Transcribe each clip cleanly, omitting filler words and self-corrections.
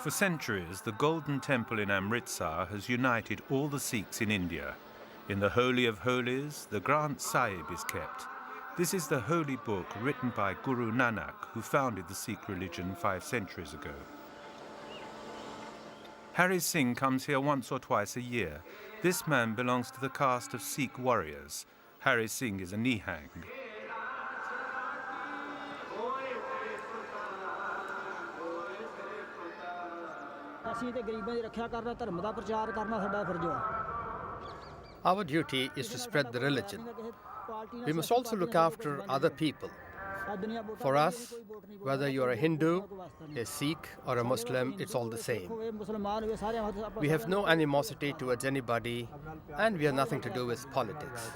For centuries, the Golden Temple in Amritsar has united all the Sikhs in India. In the Holy of Holies, the Granth Sahib is kept. This is the holy book written by Guru Nanak, who founded the Sikh religion 5 centuries ago. Hari Singh comes here once or twice a year. This man belongs to the caste of Sikh warriors. Hari Singh is a Nihang. Our duty is to spread the religion. We must also look after other people. For us, whether you are a Hindu, a Sikh or a Muslim, it's all the same. We have no animosity towards anybody, and we have nothing to do with politics.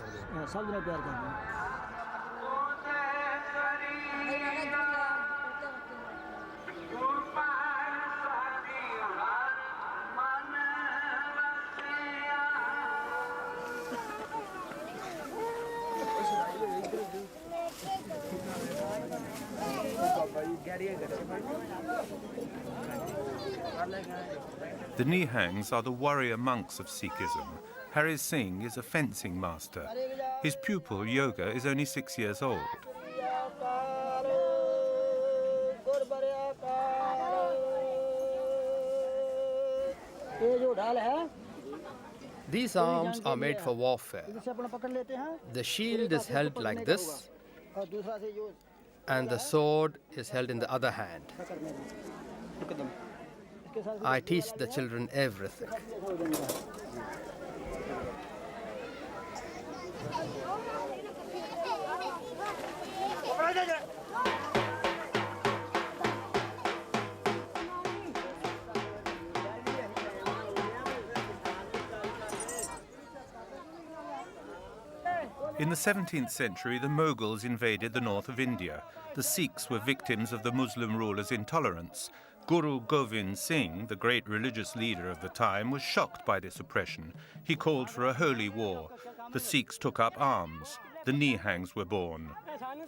The Nihangs are the warrior monks of Sikhism. Hari Singh is a fencing master. His pupil, Yoga, is only 6 years old. These arms are made for warfare. The shield is held like this, and the sword is held in the other hand. I teach the children everything. In the 17th century, the Mughals invaded the north of India. The Sikhs were victims of the Muslim rulers' intolerance. Guru Govind Singh, the great religious leader of the time, was shocked by this oppression. He called for a holy war. The Sikhs took up arms. The Nihangs were born.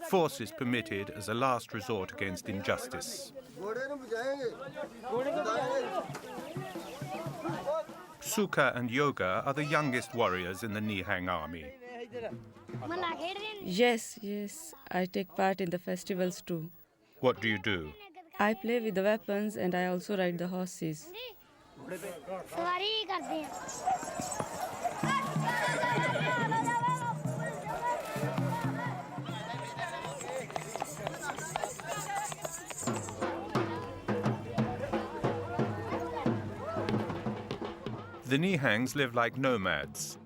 Force is permitted as a last resort against injustice. Sukha and Yoga are the youngest warriors in the Nihang army. Yes, I take part in the festivals too. What do you do? I play with the weapons and I also ride the horses. The Nihangs live like nomads.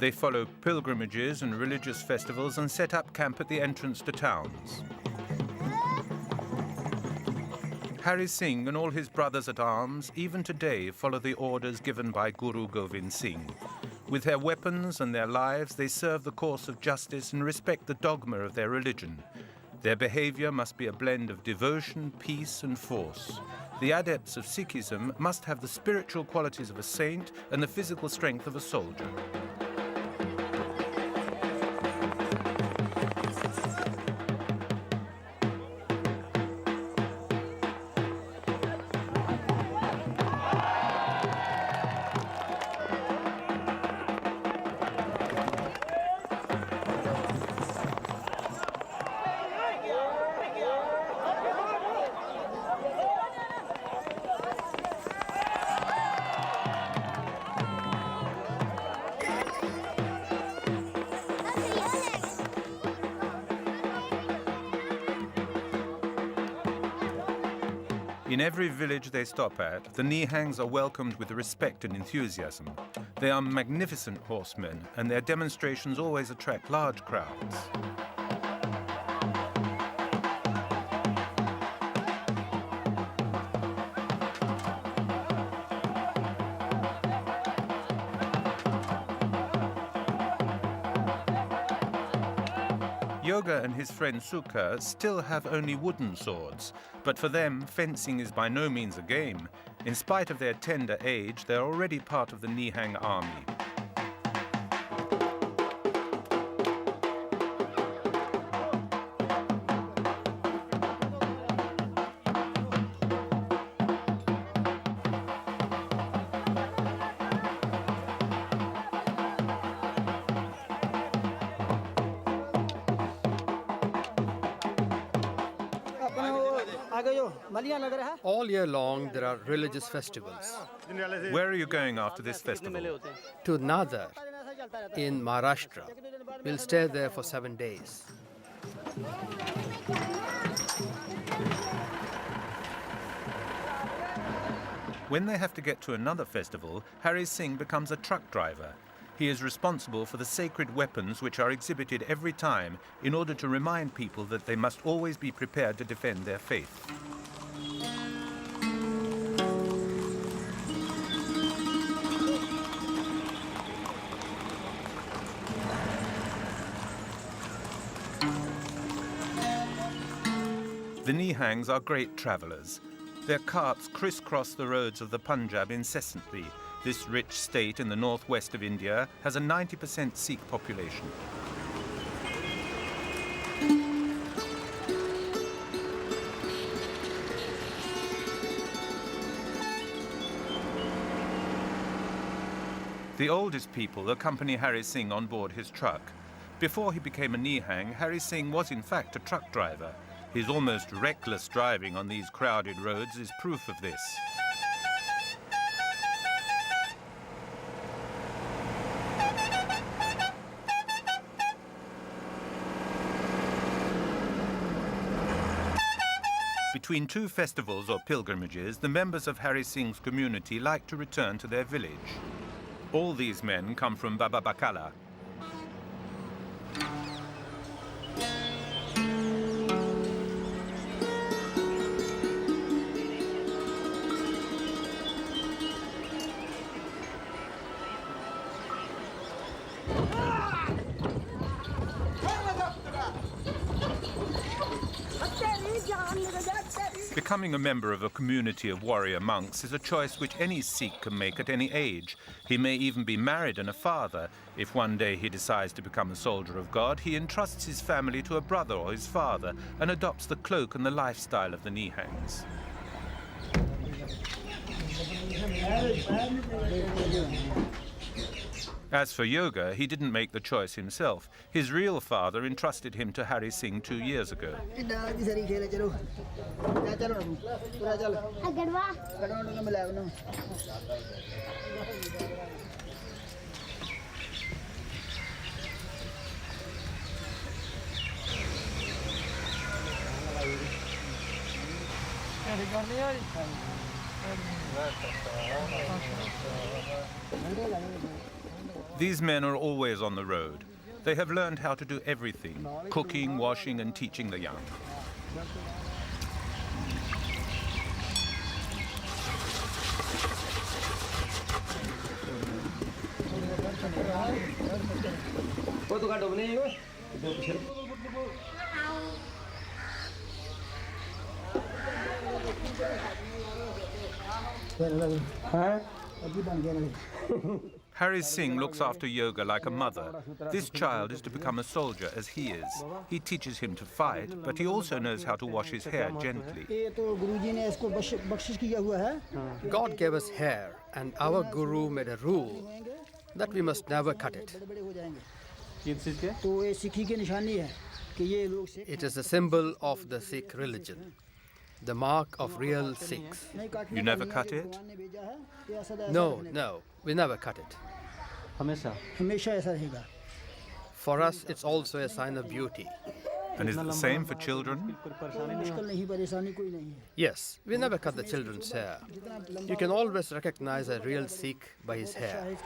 They follow pilgrimages and religious festivals and set up camp at the entrance to towns. Hari Singh and all his brothers at arms, even today, follow the orders given by Guru Govind Singh. With their weapons and their lives, they serve the cause of justice and respect the dogma of their religion. Their behavior must be a blend of devotion, peace, and force. The adepts of Sikhism must have the spiritual qualities of a saint and the physical strength of a soldier. In every village they stop at, the Nihangs are welcomed with respect and enthusiasm. They are magnificent horsemen, and their demonstrations always attract large crowds. Yoga and his friend Sukha still have only wooden swords, but for them, fencing is by no means a game. In spite of their tender age, they are already part of the Nihang army. All year long, there are religious festivals. Where are you going after this festival? To Nadar in Maharashtra. We'll stay there for 7 days. When they have to get to another festival, Hari Singh becomes a truck driver. He is responsible for the sacred weapons which are exhibited every time in order to remind people that they must always be prepared to defend their faith. The Nihangs are great travellers. Their carts crisscross the roads of the Punjab incessantly. This rich state in the northwest of India has a 90% Sikh population. The oldest people accompany Hari Singh on board his truck. Before he became a Nihang, Hari Singh was in fact a truck driver. His almost reckless driving on these crowded roads is proof of this. Between two festivals or pilgrimages, the members of Hari Singh's community like to return to their village. All these men come from Baba Bakala. Becoming a member of a community of warrior monks is a choice which any Sikh can make at any age. He may even be married and a father. If one day he decides to become a soldier of God, he entrusts his family to a brother or his father and adopts the cloak and the lifestyle of the Nihangs. As for yoga, he didn't make the choice himself. His real father entrusted him to Hari Singh 2 years ago. These men are always on the road. They have learned how to do everything, cooking, washing, and teaching the young. Hari Singh looks after yoga like a mother. This child is to become a soldier as he is. He teaches him to fight, but he also knows how to wash his hair gently. God gave us hair, and our guru made a rule that we must never cut it. It is a symbol of the Sikh religion, the mark of real Sikhs. You never cut it? No, we never cut it. For us, it's also a sign of beauty. And is it the same for children? Yes, we never cut the children's hair. You can always recognize a real Sikh by his hair.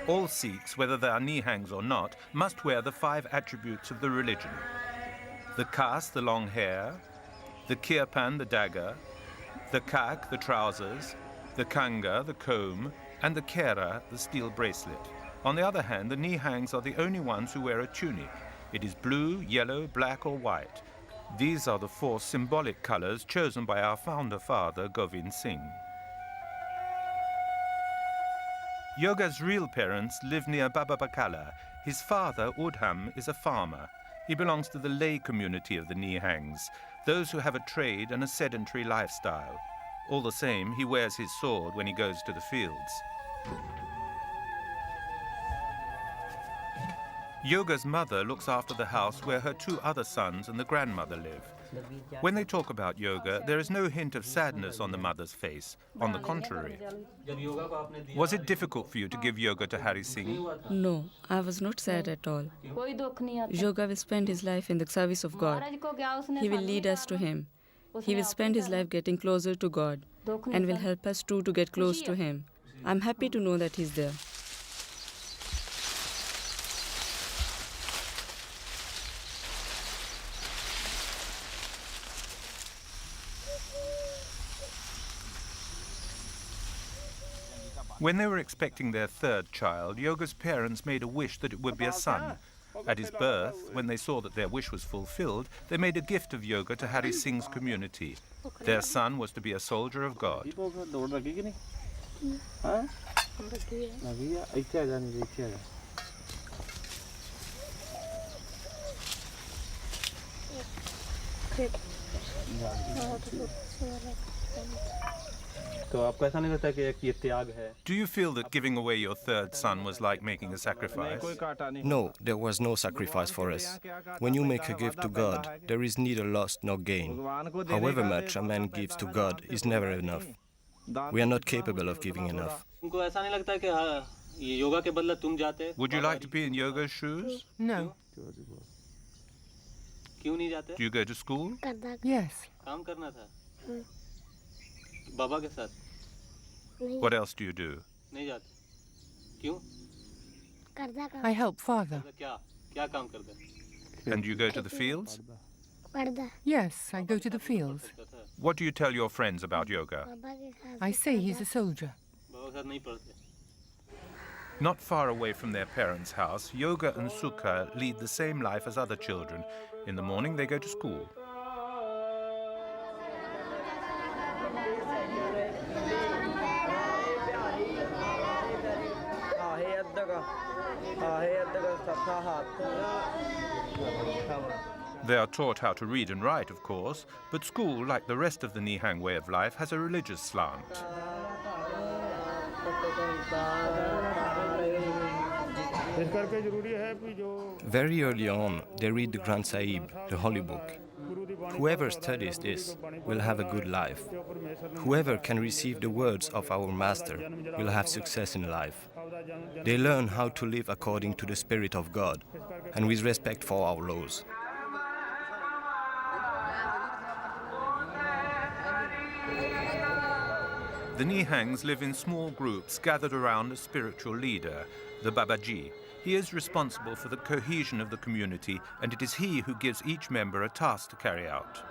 All Sikhs, whether they are Nihangs or not, must wear the 5 attributes of the religion. The kas, the long hair, the kirpan, the dagger, the kak, the trousers, the kanga, the comb, and the kera, the steel bracelet. On the other hand, the Nihangs are the only ones who wear a tunic. It is blue, yellow, black or white. These are the 4 symbolic colours chosen by our founder father, Govind Singh. Yoga's real parents live near Baba Bakala. His father, Udham, is a farmer. He belongs to the lay community of the Nihangs, those who have a trade and a sedentary lifestyle. All the same, he wears his sword when he goes to the fields. Yoga's mother looks after the house where her two other sons and the grandmother live. When they talk about yoga, there is no hint of sadness on the mother's face. On the contrary. Was it difficult for you to give yoga to Hari Singh? No, I was not sad at all. Yoga will spend his life in the service of God. He will lead us to Him. He will spend his life getting closer to God and will help us too to get close to Him. I'm happy to know that He's there. When they were expecting their third child, Yoga's parents made a wish that it would be a son. At his birth, when they saw that their wish was fulfilled, they made a gift of yoga to Hari Singh's community. Their son was to be a soldier of God. Do you feel that giving away your third son was like making a sacrifice? No, there was no sacrifice for us. When you make a gift to God, there is neither loss nor gain. However much a man gives to God is never enough. We are not capable of giving enough. Would you like to be in yoga's shoes? No. Do you go to school? Yes. What else do you do? I help father. And do you go to the fields? Yes, I go to the fields. What do you tell your friends about yoga? I say he's a soldier. Not far away from their parents' house, Yoga and Sukha lead the same life as other children. In the morning, they go to school. They are taught how to read and write, of course, but school, like the rest of the Nihang way of life, has a religious slant. Very early on, they read the Granth Sahib, the Holy Book. Whoever studies this will have a good life. Whoever can receive the words of our Master will have success in life. They learn how to live according to the Spirit of God and with respect for our laws. The Nihangs live in small groups gathered around a spiritual leader, the Babaji. He is responsible for the cohesion of the community, and it is he who gives each member a task to carry out.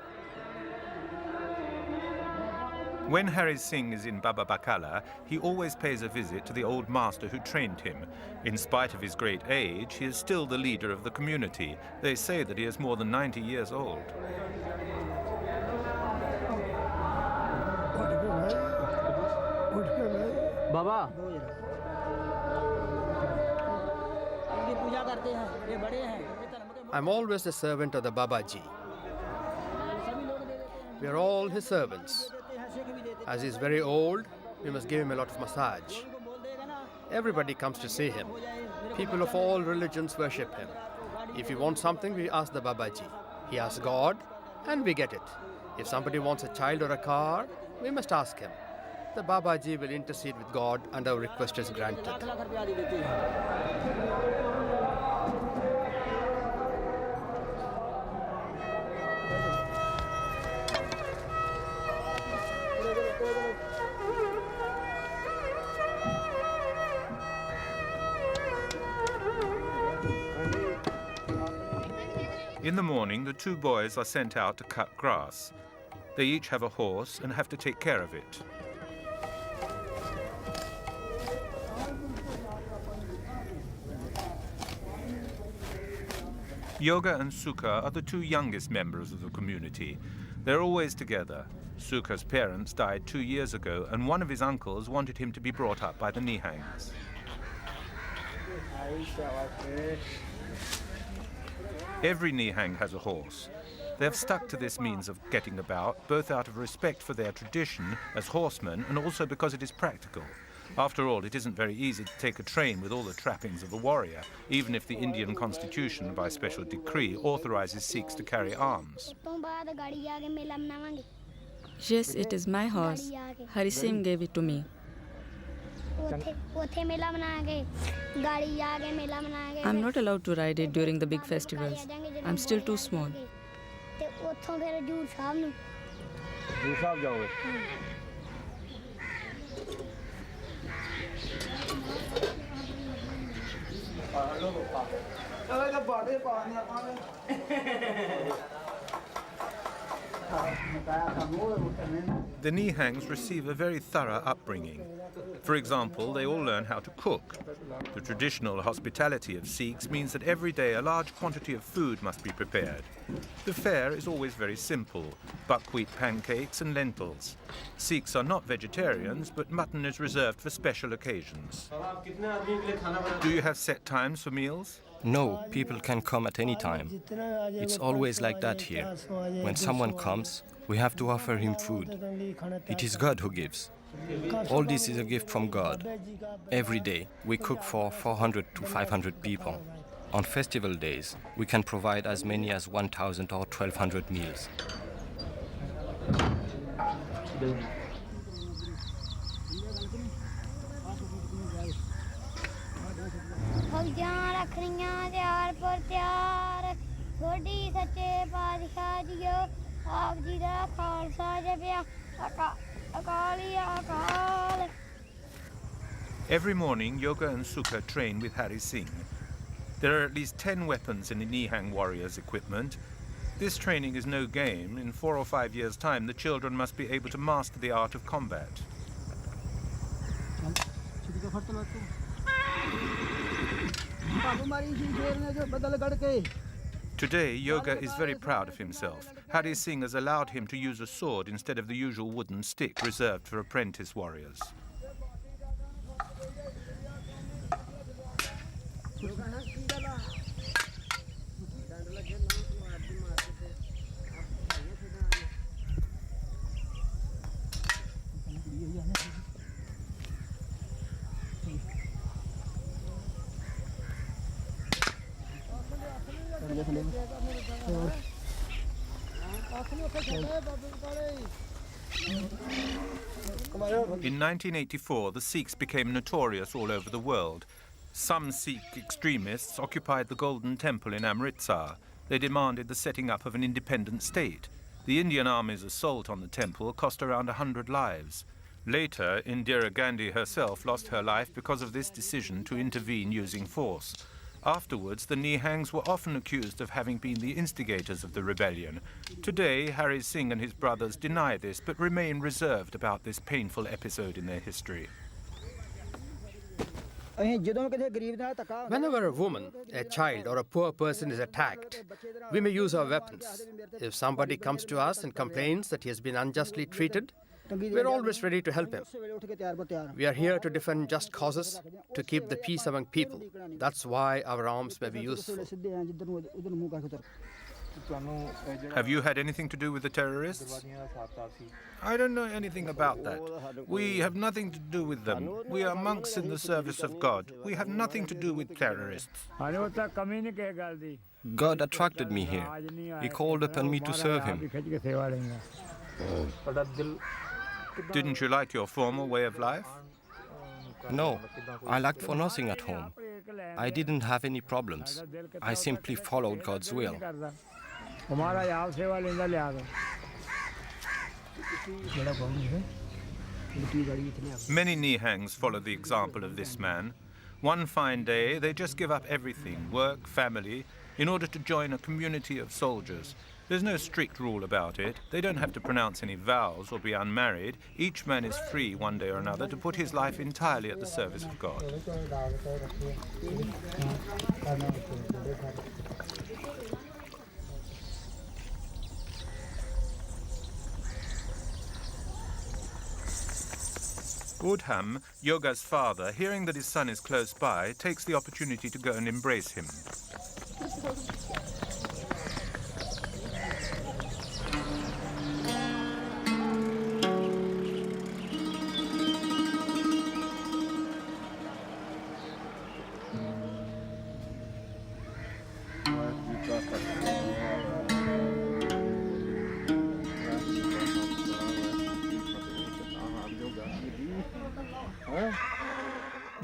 When Hari Singh is in Baba Bakala, he always pays a visit to the old master who trained him. In spite of his great age, he is still the leader of the community. They say that he is more than 90 years old. Baba. I'm always the servant of the Babaji. We are all his servants. As he's very old, we must give him a lot of massage. Everybody comes to see him. People of all religions worship him. If we want something, we ask the Babaji. He asks God, and we get it. If somebody wants a child or a car, we must ask him. The Babaji will intercede with God, and our request is granted. In the morning, the two boys are sent out to cut grass. They each have a horse and have to take care of it. Yoga and Sukha are the two youngest members of the community. They're always together. Sukha's parents died 2 years ago, and one of his uncles wanted him to be brought up by the Nihangs. Every Nihang has a horse. They have stuck to this means of getting about, both out of respect for their tradition as horsemen and also because it is practical. After all, it isn't very easy to take a train with all the trappings of a warrior, even if the Indian constitution, by special decree, authorizes Sikhs to carry arms. Yes, it is my horse. Hari Singh gave it to me. I'm not allowed to ride it during the big festivals. I'm still too small. The Nihangs receive a very thorough upbringing. For example, they all learn how to cook. The traditional hospitality of Sikhs means that every day a large quantity of food must be prepared. The fare is always very simple: buckwheat pancakes and lentils. Sikhs are not vegetarians, but mutton is reserved for special occasions. Do you have set times for meals? No, people can come at any time. It's always like that here. When someone comes, we have to offer him food. It is God who gives. All this is a gift from God. Every day, we cook for 400 to 500 people. On festival days, we can provide as many as 1,000 or 1,200 meals. Every morning, Yoga and Sukha train with Hari Singh. There are at least 10 weapons in the Nihang warriors' equipment. This training is no game. In 4 or 5 years' time, the children must be able to master the art of combat. Today, Yoga is very proud of himself. Hari Singh has allowed him to use a sword instead of the usual wooden stick reserved for apprentice warriors. In 1984, the Sikhs became notorious all over the world. Some Sikh extremists occupied the Golden Temple in Amritsar. They demanded the setting up of an independent state. The Indian Army's assault on the temple cost around 100 lives. Later, Indira Gandhi herself lost her life because of this decision to intervene using force. Afterwards, the Nihangs were often accused of having been the instigators of the rebellion. Today, Hari Singh and his brothers deny this, but remain reserved about this painful episode in their history. Whenever a woman, a child, or a poor person is attacked, we may use our weapons. If somebody comes to us and complains that he has been unjustly treated, we're always ready to help him. We are here to defend just causes, to keep the peace among people. That's why our arms may be useful. Have you had anything to do with the terrorists? I don't know anything about that. We have nothing to do with them. We are monks in the service of God. We have nothing to do with terrorists. God attracted me here. He called upon me to serve him. Didn't you like your former way of life? No, I lacked for nothing at home. I didn't have any problems. I simply followed God's will. Many Nihangs follow the example of this man. One fine day, they just give up everything, work, family, in order to join a community of soldiers. There's no strict rule about it. They don't have to pronounce any vows or be unmarried. Each man is free one day or another to put his life entirely at the service of God. Udham, Yoga's father, hearing that his son is close by, takes the opportunity to go and embrace him.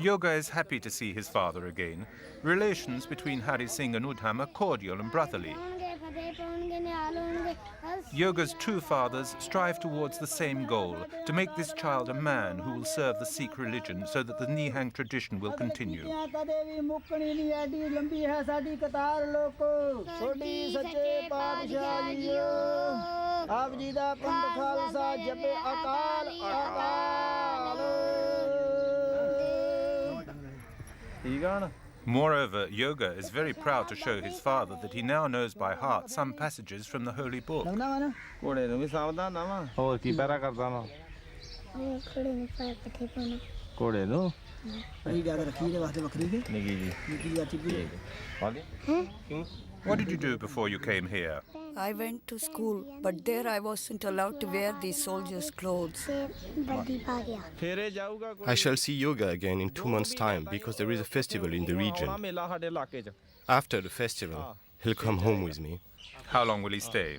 Yoga is happy to see his father again. Relations between Hari Singh and Udham are cordial and brotherly. Yoga's two fathers strive towards the same goal, to make this child a man who will serve the Sikh religion so that the Nihang tradition will continue. Moreover, Yoga is very proud to show his father that he now knows by heart some passages from the holy book. What did you do before you came here? I went to school, but there I wasn't allowed to wear these soldiers' clothes. I shall see Yoga again in 2 months' time because there is a festival in the region. After the festival, he'll come home with me. How long will he stay?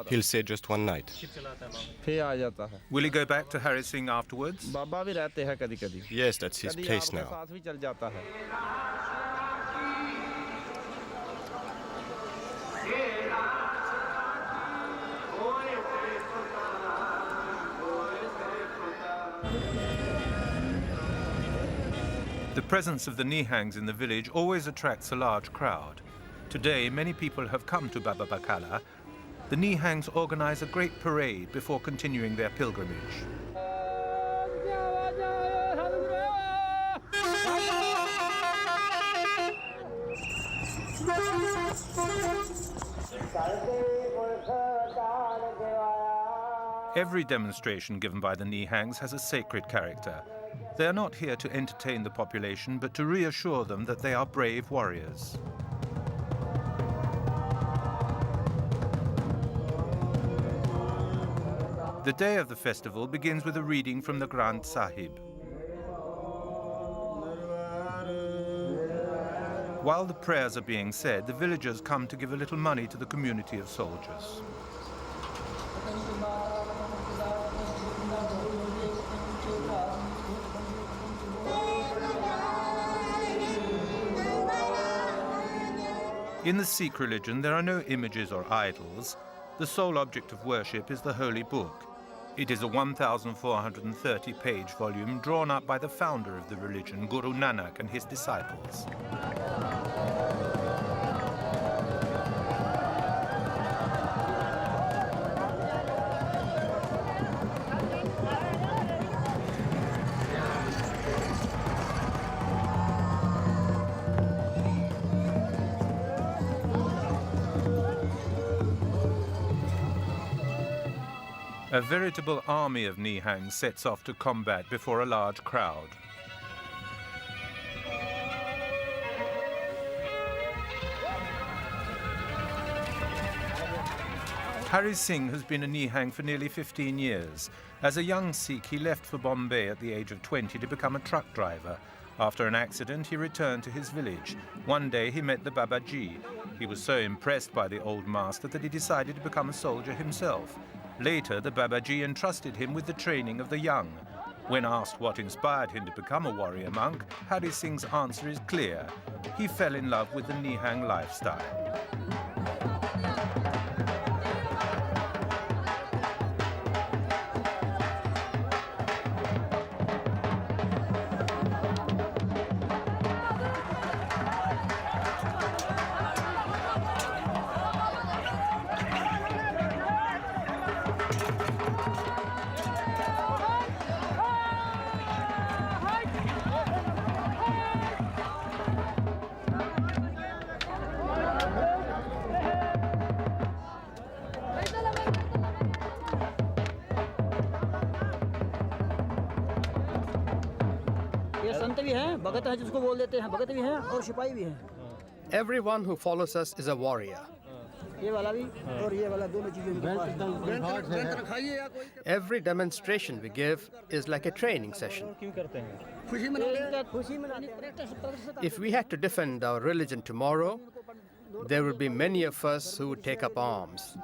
He'll stay just one night. Will he go back to Hari Singh afterwards? Yes, that's his place now. The presence of the Nihangs in the village always attracts a large crowd. Today, many people have come to Baba Bakala. The Nihangs organize a great parade before continuing their pilgrimage. Every demonstration given by the Nihangs has a sacred character. They are not here to entertain the population, but to reassure them that they are brave warriors. The day of the festival begins with a reading from the Granth Sahib. While the prayers are being said, the villagers come to give a little money to the community of soldiers. In the Sikh religion, there are no images or idols. The sole object of worship is the holy book. It is a 1,430-page volume drawn up by the founder of the religion, Guru Nanak, and his disciples. A veritable army of Nihangs sets off to combat before a large crowd. Hari Singh has been a Nihang for nearly 15 years. As a young Sikh, he left for Bombay at the age of 20 to become a truck driver. After an accident, he returned to his village. One day, he met the Babaji. He was so impressed by the old master that he decided to become a soldier himself. Later, the Babaji entrusted him with the training of the young. When asked what inspired him to become a warrior monk, Hari Singh's answer is clear. He fell in love with the Nihang lifestyle. Everyone who follows us is a warrior. Every demonstration we give is like a training session. If we had to defend our religion tomorrow, there would be many of us who would take up arms.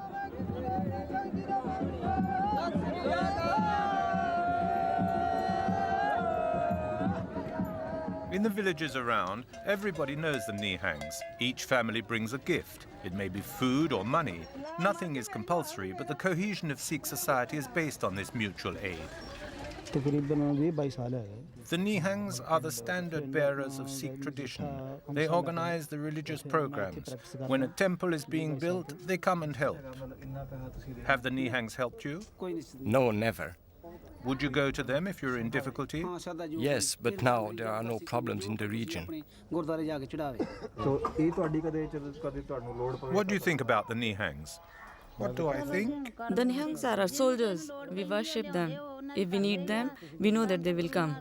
In the villages around, everybody knows the Nihangs. Each family brings a gift. It may be food or money. Nothing is compulsory, but the cohesion of Sikh society is based on this mutual aid. The Nihangs are the standard bearers of Sikh tradition. They organize the religious programs. When a temple is being built, they come and help. Have the Nihangs helped you? No, never. Would you go to them if you're in difficulty? Yes, but now there are no problems in the region. What do you think about the Nihangs? What do I think? The Nihangs are our soldiers. We worship them. If we need them, we know that they will come.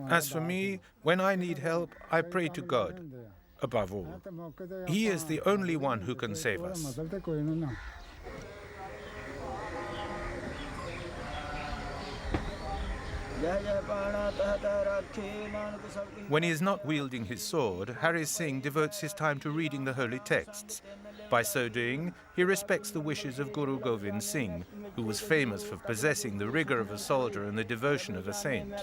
As for me, when I need help, I pray to God, above all. He is the only one who can save us. When he is not wielding his sword, Hari Singh devotes his time to reading the holy texts. By so doing, he respects the wishes of Guru Govind Singh, who was famous for possessing the rigor of a soldier and the devotion of a saint.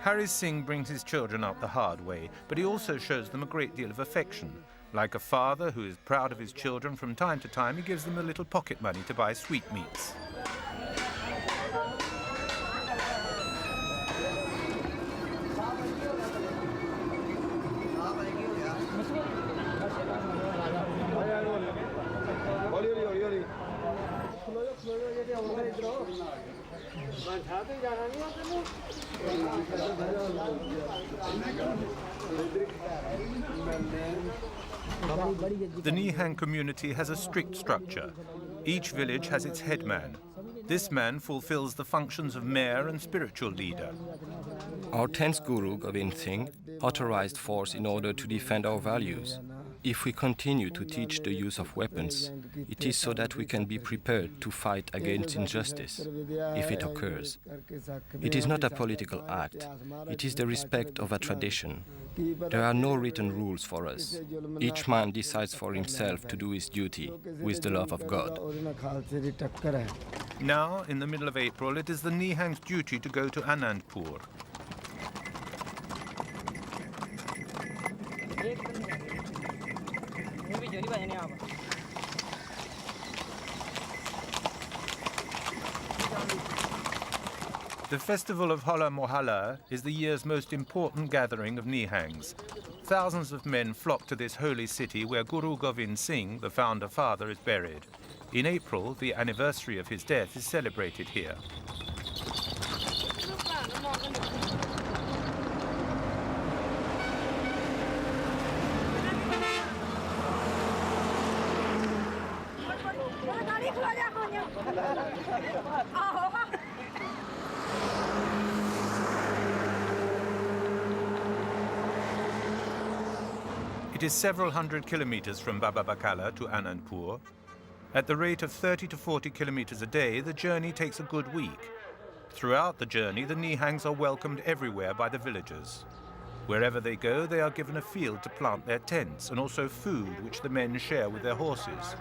Hari Singh brings his children up the hard way, but he also shows them a great deal of affection. Like a father who is proud of his children, from time to time he gives them a little pocket money to buy sweetmeats. The Nihang community has a strict structure. Each village has its headman. This man fulfills the functions of mayor and spiritual leader. Our 10th Guru, Govind Singh, authorized force in order to defend our values. If we continue to teach the use of weapons, it is so that we can be prepared to fight against injustice, if it occurs. It is not a political act. It is the respect of a tradition. There are no written rules for us. Each man decides for himself to do his duty with the love of God. Now, in the middle of April, it is the Nihang's duty to go to Anandpur. The festival of Hola Mohalla is the year's most important gathering of Nihangs. Thousands of men flock to this holy city where Guru Govind Singh, the founder father, is buried. In April, the anniversary of his death is celebrated here. It is several hundred kilometers from Baba Bakala to Anandpur. At the rate of 30 to 40 kilometers a day, the journey takes a good week. Throughout the journey, the Nihangs are welcomed everywhere by the villagers. Wherever they go, they are given a field to plant their tents and also food which the men share with their horses.